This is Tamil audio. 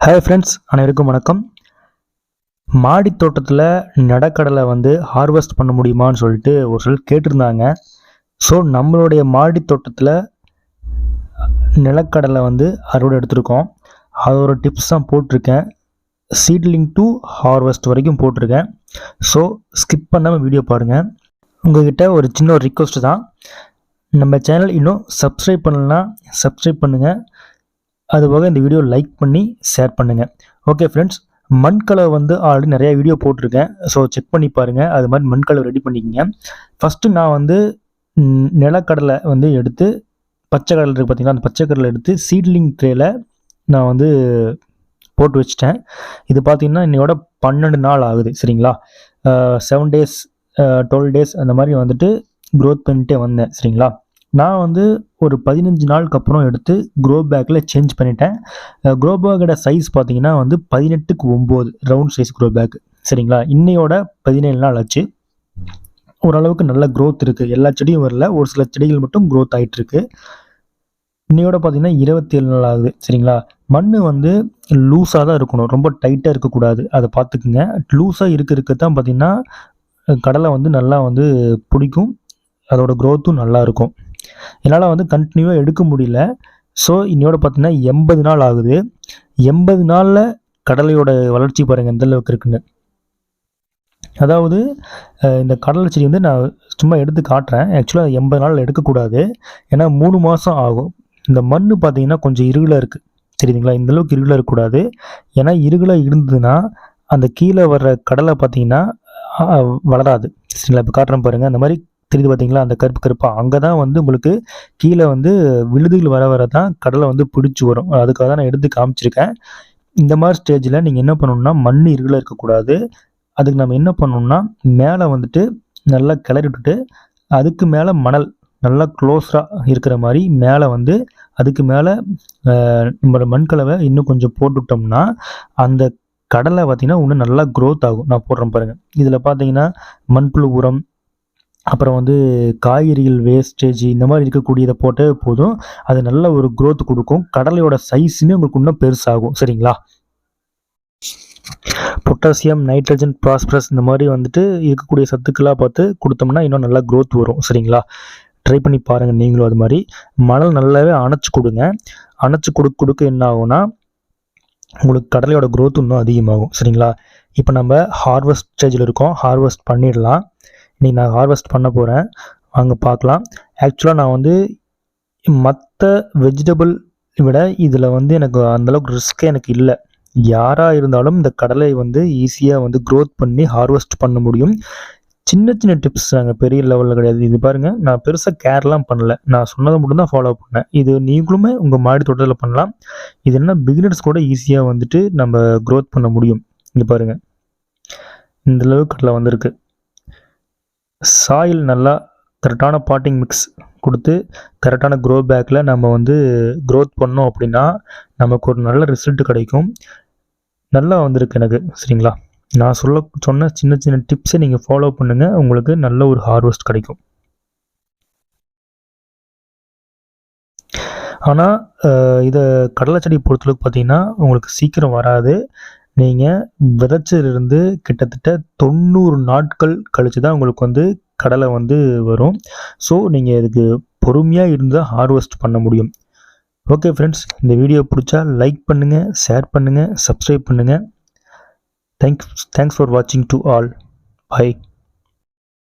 ஹாய் ஃப்ரெண்ட்ஸ், அனைவருக்கும் வணக்கம். மாடி தோட்டத்தில் நடக்கடலை ஹார்வெஸ்ட் பண்ண முடியுமான்னு சொல்லிட்டு ஒரு சிலர் கேட்டிருந்தாங்க. ஸோ நம்மளுடைய மாடி தோட்டத்தில் நிலக்கடலை அறுவடை எடுத்திருக்கோம். அதோட டிப்ஸ் தான் போட்டிருக்கேன். சீட்லிங் டு ஹார்வெஸ்ட் வரைக்கும் போட்டிருக்கேன். ஸோ ஸ்கிப் பண்ணாமல் வீடியோ பாருங்கள். உங்கள்கிட்ட ஒரு சின்ன ஒரு ரிக்வெஸ்ட் தான். நம்ம சேனல் இன்னும் சப்ஸ்கிரைப் பண்ணலன்னா சப்ஸ்கிரைப் பண்ணுங்கள். அதுபோக இந்த வீடியோ லைக் பண்ணி ஷேர் பண்ணுங்கள். ஓகே ஃப்ரெண்ட்ஸ், மண்கலவை ஆல்ரெடி நிறையா வீடியோ போட்டிருக்கேன். ஸோ செக் பண்ணி பாருங்கள். அது மாதிரி மண்கலவை ரெடி பண்ணிக்கோங்க. ஃபஸ்ட்டு நான் நிலக்கடலை எடுத்து பச்சை கடலை இருக்குது பார்த்தீங்களா, அந்த பச்சை கடலை எடுத்து சீட்லிங் ட்ரேயில் நான் போட்டு வச்சிட்டேன். இது பார்த்தீங்கன்னா இன்னையோட 12 நாள் ஆகுது. சரிங்களா, 7 days 12 days அந்த மாதிரி க்ரோத் பண்ணிட்டே வந்தேன். சரிங்களா, நான் ஒரு 15 நாளுக்கு அப்புறம் எடுத்து க்ரோ பேக்கில் சேஞ்ச் பண்ணிட்டேன். க்ரோ பேக்கோட சைஸ் பார்த்தீங்கன்னா 18:9 ரவுண்ட் சைஸ் க்ரோ பேக். சரிங்களா, இன்னையோட 17 நாள் ஆச்சு. ஓரளவுக்கு நல்ல க்ரோத் இருக்குது. எல்லா செடியும் வரல, ஒரு சில செடிகள் மட்டும் க்ரோத் ஆகிட்டு இருக்கு. இன்னையோட பார்த்தீங்கன்னா 27 நாள் ஆகுது. சரிங்களா, மண் லூஸாக தான் இருக்கணும், ரொம்ப டைட்டாக இருக்கக்கூடாது. அதை பார்த்துக்குங்க. லூஸாக இருக்க தான் பார்த்தீங்கன்னா கடலை நல்லா பிடிக்கும், அதோட க்ரோத்தும் நல்லா இருக்கும். என்னால் கண்டினியூவாக எடுக்க முடியல. ஸோ இன்னையோட பார்த்தீங்கன்னா 80 நாள் ஆகுது. 80 நாளில் கடலையோட வளர்ச்சி பாருங்கள் எந்த அளவுக்கு இருக்குன்னு. அதாவது இந்த கடலை செடி நான் சும்மா எடுத்து காட்டுறேன். ஆக்சுவலாக 80 நாளில் எடுக்கக்கூடாது, ஏன்னா 3 மாதம் ஆகும். இந்த மண் பார்த்தீங்கன்னா கொஞ்சம் இருகலாக இருக்குது, தெரியுதுங்களா? இந்தளவுக்கு இருகலாக இருக்கக்கூடாது. ஏன்னா இருகலாக இருந்ததுன்னா அந்த கீழே வர்ற கடலை பார்த்தீங்கன்னா வளராது. சரிங்களா, இப்போ காட்டுறேன் பாருங்கள். அந்த மாதிரி தெரியுது பார்த்தீங்களா, அந்த கருப்பு கருப்பாக அங்கே தான் உங்களுக்கு கீழே விழுதுகள் வர தான் கடலை பிடிச்சி வரும். அதுக்காக தான் நான் எடுத்து காமிச்சிருக்கேன். இந்த மாதிரி ஸ்டேஜில் நீங்கள் என்ன பண்ணணும்னா, மண் இருகலாக இருக்கக்கூடாது. அதுக்கு நம்ம என்ன பண்ணணும்னா, மேலே நல்லா கிளறி விட்டுட்டு அதுக்கு மேலே மணல் நல்லா க்ளோஸாக இருக்கிற மாதிரி மேலே அதுக்கு மேலே நம்மளோட மண்கலவை இன்னும் கொஞ்சம் போட்டுவிட்டோம்னா அந்த கடலை பார்த்தீங்கன்னா இன்னும் நல்லா க்ரோத் ஆகும். நான் போடுறேன் பாருங்கள். இதில் பார்த்தீங்கன்னா மண்புழு உரம், அப்புறம் காய்கறிகள் வேஸ்டேஜ், இந்த மாதிரி இருக்கக்கூடியதை போட்டே போதும். அது நல்ல ஒரு க்ரோத் கொடுக்கும். கடலையோட சைஸுமே உங்களுக்கு இன்னும் பெருசாகும். சரிங்களா, பொட்டாசியம், நைட்ரஜன், பாஸ்பரஸ் இந்த மாதிரி இருக்கக்கூடிய சத்துக்களாக பார்த்து கொடுத்தோம்னா இன்னும் நல்லா க்ரோத் வரும். சரிங்களா, ட்ரை பண்ணி பாருங்கள் நீங்களும். அது மாதிரி மணல் நல்லாவே அணைச்சி கொடுங்க. அணைச்சி கொடுக்க என்ன ஆகும்னா உங்களுக்கு கடலையோட க்ரோத் இன்னும் அதிகமாகும். சரிங்களா, இப்போ நம்ம ஹார்வெஸ்ட் ஸ்டேஜில் இருக்கோம். ஹார்வெஸ்ட் பண்ணிடலாம். இன்றைக்கி நான் ஹார்வெஸ்ட் பண்ண போகிறேன், வாங்க பார்க்கலாம். ஆக்சுவலாக நான் மற்ற வெஜிடபிள் விட இதில் எனக்கு அந்தளவுக்கு ரிஸ்க்கே எனக்கு இல்லை. யாராக இருந்தாலும் இந்த கடலை ஈஸியாக க்ரோத் பண்ணி ஹார்வெஸ்ட் பண்ண முடியும். சின்ன சின்ன டிப்ஸ் தாங்க, பெரிய லெவலில் கிடையாது. இது பாருங்கள், நான் பெருசாக கேர்லாம் பண்ணல, நான் சொன்னதை மட்டும் தான் ஃபாலோ பண்ணேன். இது நீங்களுமே உங்கள் மாடி தோட்டத்தில் பண்ணலாம். இது என்ன பிகினர்ஸ் கூட ஈஸியாக நம்ம க்ரோத் பண்ண முடியும். இங்கே பாருங்கள், இந்தளவுக்கு கடலை வந்திருக்கு. சாயில் நல்லா கரெக்டான பாட்டிங் மிக்ஸ் கொடுத்து கரெக்டான க்ரோ பேக்கில் நம்ம க்ரோத் பண்ணோம் அப்படின்னா நமக்கு ஒரு நல்ல ரிசல்ட் கிடைக்கும். நல்லா வந்திருக்கு எனக்கு. சரிங்களா, நான் சொன்ன சின்ன சின்ன டிப்ஸை நீங்கள் ஃபாலோ பண்ணுங்கள், உங்களுக்கு நல்ல ஒரு ஹார்வெஸ்ட் கிடைக்கும். ஆனால் இதை கடலை செடி பொறுத்தளவுக்கு பார்த்தீங்கன்னா உங்களுக்கு சீக்கிரம் வராது. நீங்கள் விதைச்சிலிருந்து கிட்டத்தட்ட 90 நாட்கள் கழித்து தான் உங்களுக்கு கடலை வரும். ஸோ நீங்கள் இதுக்கு பொறுமையாக இருந்தால் ஹார்வெஸ்ட் பண்ண முடியும். ஓகே ஃப்ரெண்ட்ஸ், இந்த வீடியோ பிடிச்சா லைக் பண்ணுங்கள், ஷேர் பண்ணுங்கள், சப்ஸ்கிரைப் பண்ணுங்கள். தேங்க்ஸ் ஃபார் வாட்சிங் டு ஆல். பை.